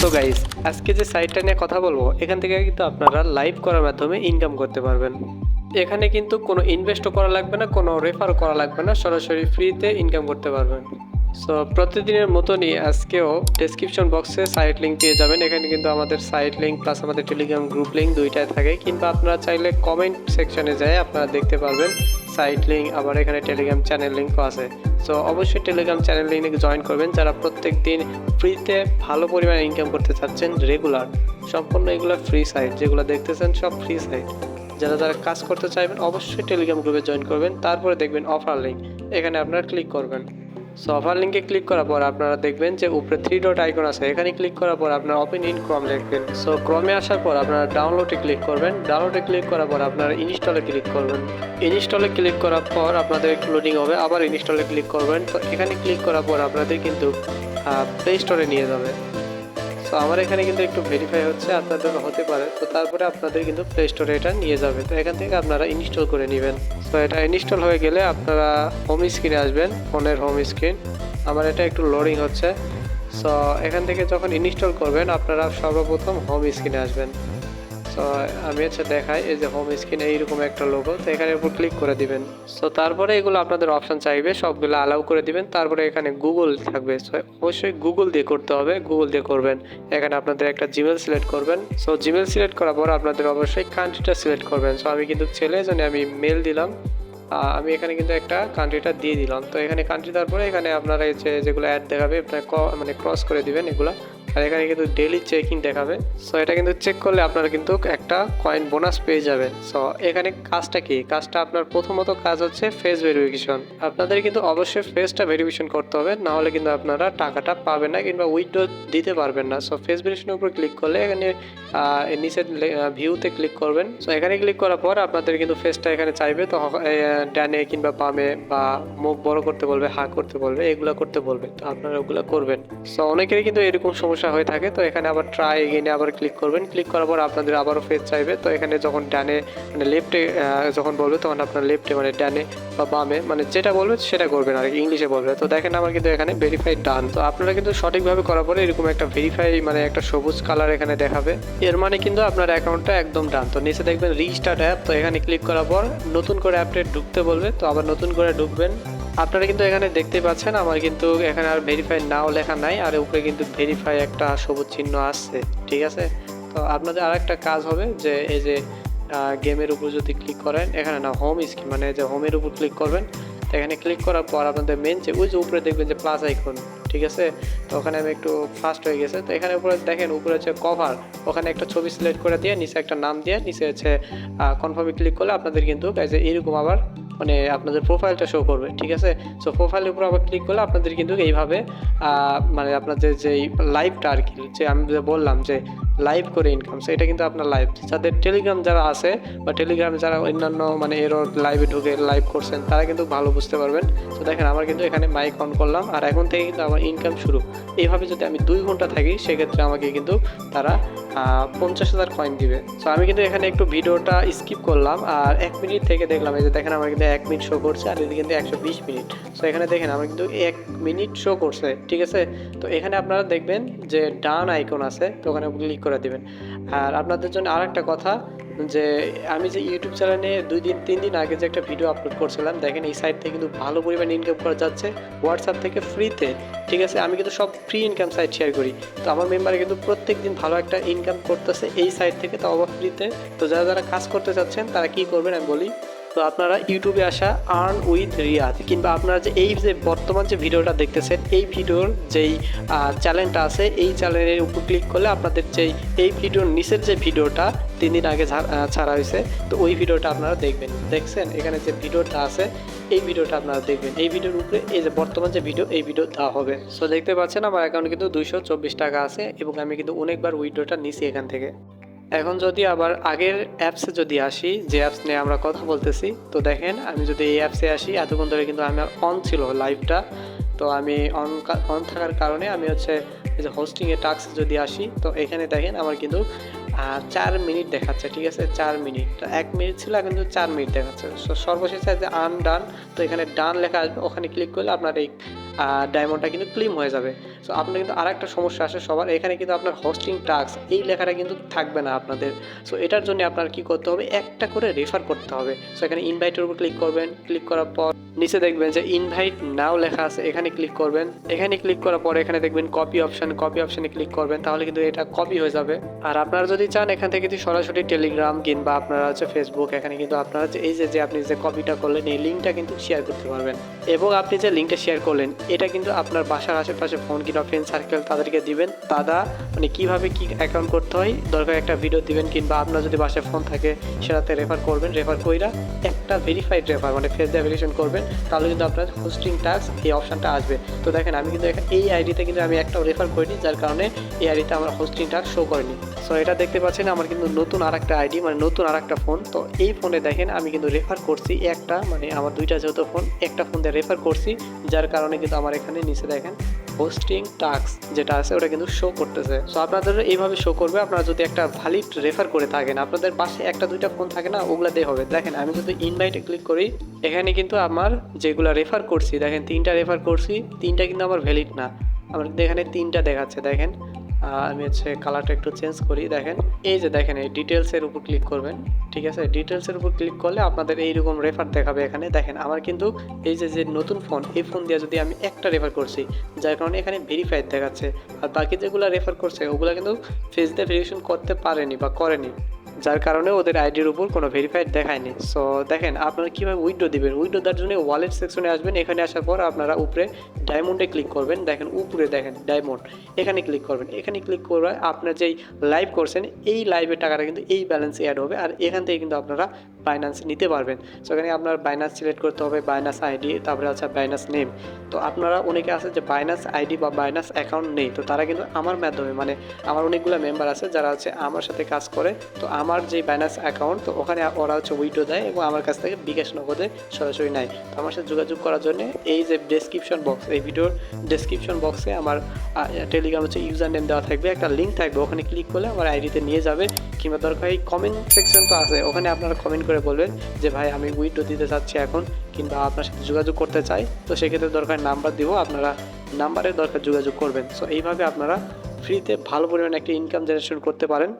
So guys, আজকে যে সাইটটা নিয়ে কথা বলবো এখান থেকে কিন্তু আপনারা লাইভ করার মাধ্যমে ইনকাম করতে পারবেন। এখানে কিন্তু কোনো ইনভেস্টও করা লাগবে না, কোনো রেফারও করা লাগবে না, সরাসরি ফ্রিতে ইনকাম করতে পারবেন। সো প্রতিদিনের মতনই আজকেও ডেসক্রিপশন বক্সে সাইট লিঙ্ক পেয়ে যাবেন। এখানে কিন্তু আমাদের সাইট লিঙ্ক প্লাস আমাদের টেলিগ্রাম গ্রুপ লিঙ্ক দুইটাই থাকে, কিংবা আপনারা চাইলে কমেন্ট সেকশনে যায় আপনারা দেখতে পারবেন সাইট লিঙ্ক, আবার এখানে টেলিগ্রাম চ্যানেল লিঙ্কও আছে। সো অবশ্যই টেলিগ্রাম চ্যানেল লিঙ্কে জয়েন করবেন যারা প্রত্যেক দিন ফ্রিতে ভালো পরিমাণে ইনকাম করতে চাচ্ছেন রেগুলার। সম্পূর্ণ এগুলো ফ্রি সাইট, যেগুলো দেখতেছেন সব ফ্রি সাইট। যারা যারা কাজ করতে চাইবেন অবশ্যই টেলিগ্রাম গ্রুপে জয়েন করবেন। তারপরে দেখবেন অফার লিঙ্ক, এখানে আপনারা ক্লিক করবেন। সো অফার লিঙ্কে ক্লিক করার পর আপনারা দেখবেন যে উপরে 3 ডট আইকন আছে, এখানে ক্লিক করার পর আপনারা ওপেন ইন ক্রোম লিখবেন। সো ক্রোমে আসার পর আপনারা ডাউনলোডে ক্লিক করবেন। ডাউনলোডে ক্লিক করার পর আপনারা ইনস্টলে ক্লিক করবেন। ইনস্টলে ক্লিক করার পর আপনাদের একটু লোডিং হবে, আবার ইনস্টলে ক্লিক করবেন। তো এখানে ক্লিক করার পর আপনাদের কিন্তু প্লে স্টোরে নিয়ে যাবে। সো আমার এখানে কিন্তু একটু ভেরিফাই হচ্ছে, আপনাদের হতে পারে। তো তারপরে আপনাদের কিন্তু প্লে স্টোরে এটা নিয়ে যাবে। তো এখান থেকে আপনারা ইনস্টল করে নেবেন। সো এটা ইনস্টল হয়ে গেলে আপনারা হোম স্ক্রিনে আসবেন, ফোনের হোম স্ক্রিন। আমার এটা একটু লোডিং হচ্ছে। সো এখান থেকে যখন ইনস্টল করবেন আপনারা সর্বপ্রথম হোম স্ক্রিনে আসবেন। সো আমি দেখাই, এই যে হোম স্ক্রিনে এইরকম একটা লোগো, তো এখানে উপর ক্লিক করে দিবেন। সো তারপরে এগুলো আপনাদের অপশন চাইবে, সবগুলো অ্যালাউ করে দিবেন। তারপরে এখানে গুগল থাকবে, সো অবশ্যই গুগল দিয়ে করতে হবে, গুগল দিয়ে করবেন। এখানে আপনাদের একটা জিমেল সিলেক্ট করবেন। সো জিমেল সিলেক্ট করার পর আপনাদের অবশ্যই কান্ট্রিটা সিলেক্ট করবেন। সো আমি কিন্তু ছেলে জন্য আমি মেল দিলাম। আমি এখানে কিন্তু একটা কান্ট্রিটা দিয়ে দিলাম। তো এখানে কান্ট্রি তারপরে এখানে আপনারা এই যেগুলো অ্যাড দেখাবে আপনার মানে ক্রস করে দিবেন এগুলো। আর এখানে কিন্তু ডেইলি চেকিং দেখাবে। সো এটা কিন্তু চেক করলে আপনারা কিন্তু একটা কয়েন বোনাস পেয়ে যাবেন। সো এখানে কাজটা কি, কাজটা আপনার প্রথমত কাজ হচ্ছে ফেস ভেরিফিকেশন। আপনাদের কিন্তু অবশ্যই ফেসটা ভেরিফিকেশন করতে হবে, না হলে কিন্তু আপনারা টাকাটা পাবেন না কিংবা উইথড্র দিতে পারবেন না। সো ফেস ভেরিফিকেশনের উপর ক্লিক করলে এখানে নিচের ভিউতে ক্লিক করবেন। সো এখানে ক্লিক করার পর আপনাদের কিন্তু ফেসটা এখানে চাইবে, তো ডানে কিংবা বামে বা মুখ বড় করতে বলবে, হা করতে বলবে, এগুলো করতে বলবে। তো আপনারা ওগুলো করবেন। সো অনেকেরই কিন্তু এরকম সমস্যা হয়ে থাকে। তো এখানে আবার ট্রাই এগেইনে আবার ক্লিক করবেন। ক্লিক করার পর আপনাদের আবারও ফেস চাইবে। তো এখানে যখন ডানে মানে লেফটে যখন বলবে তখন আপনার লেফটে মানে ডানে বা বামে মানে যেটা বলবে সেটা করবেন, আর ইংলিশে বলবে। তো দেখেন আমার কিন্তু এখানে ভেরিফাই ডান। তো আপনারা কিন্তু সঠিকভাবে করার পরে এরকম একটা ভেরিফাই মানে একটা সবুজ কালার এখানে দেখাবে, এর মানে কিন্তু আপনার অ্যাকাউন্টটা একদম ডান। তো নিচে দেখবেন রিস্টার্ট অ্যাপ, তো এখানে ক্লিক করার পর নতুন করে অ্যাপটা ঢুকতে বলবে। তো আবার নতুন করে ঢুকবেন। আপনারা কিন্তু এখানে দেখতেই পাচ্ছেন আমার কিন্তু এখানে আর ভেরিফাই নাও লেখা নাই, আর উপরে কিন্তু ভেরিফাই একটা সবুজ চিহ্ন আসছে, ঠিক আছে। তো আপনাদের আর একটা কাজ হবে যে এই যে গেমের উপর যদি ক্লিক করেন, এখানে না হোম স্ক্রিন মানে যে হোমের উপর ক্লিক করবেন। তো এখানে ক্লিক করার পর আপনাদের মেন যে ওই যে উপরে দেখবেন যে প্লাস আইকন, ঠিক আছে। তো ওখানে আমি একটু ফাস্ট হয়ে গেছে। তো এখানে উপরে দেখেন উপরে হচ্ছে কভার, ওখানে একটা ছবি সিলেক্ট করে দিয়ে নিচে একটা নাম দিয়ে নিচে হচ্ছে কনফার্মে ক্লিক করলে আপনাদের কিন্তু এরকম আবার মানে আপনাদের প্রোফাইলটা শো করবে, ঠিক আছে। সো প্রোফাইলের উপর আবার ক্লিক করলে আপনাদের কিন্তু এইভাবে মানে আপনাদের যেই লাইভটা আর কি, যে আমি বললাম যে লাইভ করে ইনকাম, সেটা কিন্তু আপনার লাইভ। যাদের টেলিগ্রাম যারা আছে বা টেলিগ্রামে যারা অন্যান্য মানে এরও লাইভে ঢুকে লাইভ করছেন তারা কিন্তু ভালো বুঝতে পারবেন। তো দেখেন আমার কিন্তু এখানে মাইক অন করলাম, আর এখন থেকে কিন্তু আমার ইনকাম শুরু। এইভাবে যদি আমি 2 ঘন্টা থাকি সেক্ষেত্রে আমাকে কিন্তু তারা 50,000 কয়েন দিবে। সো আমি কিন্তু এখানে একটু ভিডিওটা স্কিপ করলাম, আর 1 মিনিট থেকে দেখলাম এই যে দেখেন আমার কিন্তু 1 মিনিট শো করছে, আর এদিকে কিন্তু 120 মিনিট। সো এখানে দেখেন আমার কিন্তু 1 মিনিট শো করছে, ঠিক আছে। তো এখানে আপনারা দেখবেন যে ডান আইকন আছে, তো ওখানে ক্লিক করে দেবেন। আর আপনাদের জন্য আর একটা কথা, যে আমি যে ইউটিউব চ্যানেলে 2-3 দিন আগে যে একটা ভিডিও আপলোড করছিলাম, দেখেন এই সাইট থেকে কিন্তু ভালো পরিমাণে ইনকাম করা যাচ্ছে হোয়াটসঅ্যাপ থেকে ফ্রিতে, ঠিক আছে। আমি কিন্তু সব ফ্রি ইনকাম সাইট শেয়ার করি। তো আমার মেম্বারে কিন্তু প্রত্যেক দিন ভালো একটা ইনকাম করতেছে এই সাইট থেকে, তাও আবার ফ্রিতে। তো যারা যারা কাজ করতে চাচ্ছেন তারা কি করবেন আমি বলি। তো আপনারা ইউটিউবে আসা আর্ন উইথ রিয়াদ, কিংবা আপনারা যে এই যে বর্তমান যে ভিডিওটা দেখতেছেন এই ভিডিওর যেই চ্যানেলটা আছে এই চ্যানেলের উপর ক্লিক করলে আপনাদের যেই এই ভিডিওর নিচের যে ভিডিওটা 3 দিন আগে ছাড়া হয়েছে, তো ওই ভিডিওটা আপনারা দেখবেন। দেখছেন এখানে যে ভিডিওটা আছে এই ভিডিওটা আপনারা দেখবেন। এই ভিডিওর উপরে এই যে বর্তমান যে ভিডিও এই ভিডিও দেওয়া হবে। সো দেখতে পাচ্ছেন আমার অ্যাকাউন্টে কিন্তু 224 টাকা আছে, এবং আমি কিন্তু অনেকবার উইথড্রটা নিছি এখান থেকে। এখন যদি আবার আগের অ্যাপসে যদি আসি, যে অ্যাপস নিয়ে আমরা কথা বলতেছি, তো দেখেন আমি যদি এই অ্যাপসে আসি, এতক্ষণ ধরে কিন্তু আমার অন ছিল লাইভটা। তো আমি অন থাকার কারণে আমি হচ্ছে এই যে হোস্টিংয়ে টাস্ক যদি আসি, তো এখানে দেখেন আমার কিন্তু 4 মিনিট দেখাচ্ছে, ঠিক আছে। 4 মিনিট, 1 মিনিট ছিল কিন্তু 4 মিনিট দেখাচ্ছে। সর্বশেষ যে আনডান, তো এখানে ডান লেখা আসবে, ওখানে ক্লিক করলে আপনার এই ডায়মন্ডটা কিন্তু ক্লেম হয়ে যাবে। সো আপনার কিন্তু আরেকটা সমস্যা আসে সবার, এখানে কিন্তু আপনার হোস্টিং টাস্ক এই লেখাটা কিন্তু থাকবে না আপনাদের। সো এটার জন্য আপনার কি করতে হবে, একটা করে রেফার করতে হবে। সো এখানে ইনভাইটের উপর ক্লিক করবেন, ক্লিক করার পর নিচে দেখবেন যে ইনভাইট নাও লেখা আছে, এখানে ক্লিক করবেন। এখানে ক্লিক করার পর এখানে দেখবেন কপি অপশানে ক্লিক করবেন, তাহলে কিন্তু এটা কপি হয়ে যাবে। আর আপনারা যদি চান এখান থেকে কিন্তু সরাসরি টেলিগ্রাম কিংবা আপনারা হচ্ছে ফেসবুক, এখানে কিন্তু আপনারা এই যে আপনি যে কপিটা করলেন এই লিঙ্কটা কিন্তু শেয়ার করতে পারবেন। এবং আপনি যে লিঙ্কটা শেয়ার করলেন এটা কিন্তু আপনার বাসার আশেপাশে ফোন কিংবা ফ্রেন্ড সার্কেল তাদেরকে দিবেন। তারা মানে কীভাবে কী অ্যাকাউন্ট করতে হয় দরকার একটা ভিডিও দিবেন, কিংবা আপনার যদি বাসায় ফোন থাকে সেটাতে রেফার করবেন। রেফার কইরা একটা ভেরিফাইড রেফার মানে ফেস দিয়ে ভেরিফিকেশন করবেন, তাহলে কিন্তু আপনার হোস্টিং টাস্ক এই অপশানটা আসবে। তো দেখেন আমি কিন্তু এই আইডিতে কিন্তু আমি একটাও রেফার করিনি, যার কারণে এই আইডিতে আমার হোস্টিং টাস্ক শো করেনি। সো এটা দেখতে পাচ্ছেন আমার কিন্তু নতুন আরেকটা আইডি মানে নতুন আরেকটা ফোন। তো এই ফোনে দেখেন আমি কিন্তু রেফার করছি একটা, মানে আমার দুইটা যেহেতু ফোন, একটা ফোন দিয়ে রেফার করছি, যার কারণে কিন্তু আমার এখানে নিচে দেখেন হোস্টিং টাস্ক যেটা আছে ওটা কিন্তু শো করতেছে। সো আপনাদের এইভাবে শো করবে। আপনারা যদি একটা ভ্যালিড রেফার করে থাকেন, আপনাদের পাশে একটা দুইটা ফোন থাকে না, ওগুলা দিয়ে হবে। দেখেন আমি যদি ইনভাইটে ক্লিক করি, এখানে কিন্তু আমার যেগুলো রেফার করছি দেখেন 3টা রেফার করছি, 3টা কিন্তু আমার ভ্যালিড না। আমার কিন্তু এখানে 3টা দেখাচ্ছে। দেখেন আমি হচ্ছে কালারটা একটু চেঞ্জ করি। দেখেন এই যে দেখেন এই ডিটেলসের উপর ক্লিক করবেন, ঠিক আছে। ডিটেলসের উপর ক্লিক করলে আপনাদের এইরকম রেফার দেখাবে। এখানে দেখেন আমার কিন্তু এই যে নতুন ফোন, এই ফোন দিয়ে যদি আমি একটা রেফার করছি, যার কারণে এখানে ভেরিফাইড দেখাচ্ছে। আর বাকি যেগুলো রেফার করছে ওগুলো কিন্তু ফেস দিয়ে ভেরিফিকেশন করতে পারেনি বা করেনি, যার কারণে ওদের আইডির উপর কোনো ভেরিফাইড দেখায়নি। সো দেখেন আপনারা কীভাবে উইথড্র দিবেন। উইথড্র দেওয়ার জন্য ওয়ালেট সেকশনে আসবেন। এখানে আসার পর আপনারা উপরে ডায়মন্ডে ক্লিক করবেন। দেখেন উপরে দেখেন ডায়মন্ড, এখানে ক্লিক করবেন। এখানে ক্লিক করবে আপনার যেই লাইভ করছেন এই লাইভের টাকাটা কিন্তু এই ব্যালেন্সে অ্যাড হবে, আর এখান থেকে কিন্তু আপনারা বাইন্যান্স নিতে পারবেন। সো এখানে আপনার বাইন্যান্স সিলেক্ট করতে হবে, বাইন্যান্স আইডি, তারপরে আছে বাইন্যান্স নেম। তো আপনারা অনেকে আছে যে বাইন্যান্স আইডি বা বাইন্যান্স অ্যাকাউন্ট নেই, তো তারা কিন্তু আমার মাধ্যমে মানে আমার অনেকগুলো মেম্বার আছে যারা হচ্ছে আমার সাথে কাজ করে। তো আমার যে বাইন্যান্স অ্যাকাউন্ট, তো ওখানে ওরা হচ্ছে উইথড্র দেয় এবং আমার কাছ থেকে বিকাশ নগদে সরাসরি নেয়। তো আমার সাথে যোগাযোগ করার জন্য এই যে ডেসক্রিপশন বক্স, এই ভিডিওর ডেসক্রিপশন বক্সে আমার টেলিগ্রাম হচ্ছে ইউজার নেম দেওয়া থাকবে, একটা লিঙ্ক থাকবে, ওখানে ক্লিক করলে আমার আইডিতে নিয়ে যাবে। কিংবা দরকার এই কমেন্ট সেকশন তো আছে, ওখানে আপনারা কমেন্ট করে বলবেন যে ভাই আমি উইথড্র দিতে চাচ্ছি এখন, কিংবা আপনার সাথে যোগাযোগ করতে চাই। তো সেক্ষেত্রে দরকার নাম্বার দিব, আপনারা নাম্বারের দরকার যোগাযোগ করবেন। সো এইভাবে আপনারা ফ্রিতে ভালো পরিমাণে একটা ইনকাম জেনারেশন করতে পারেন।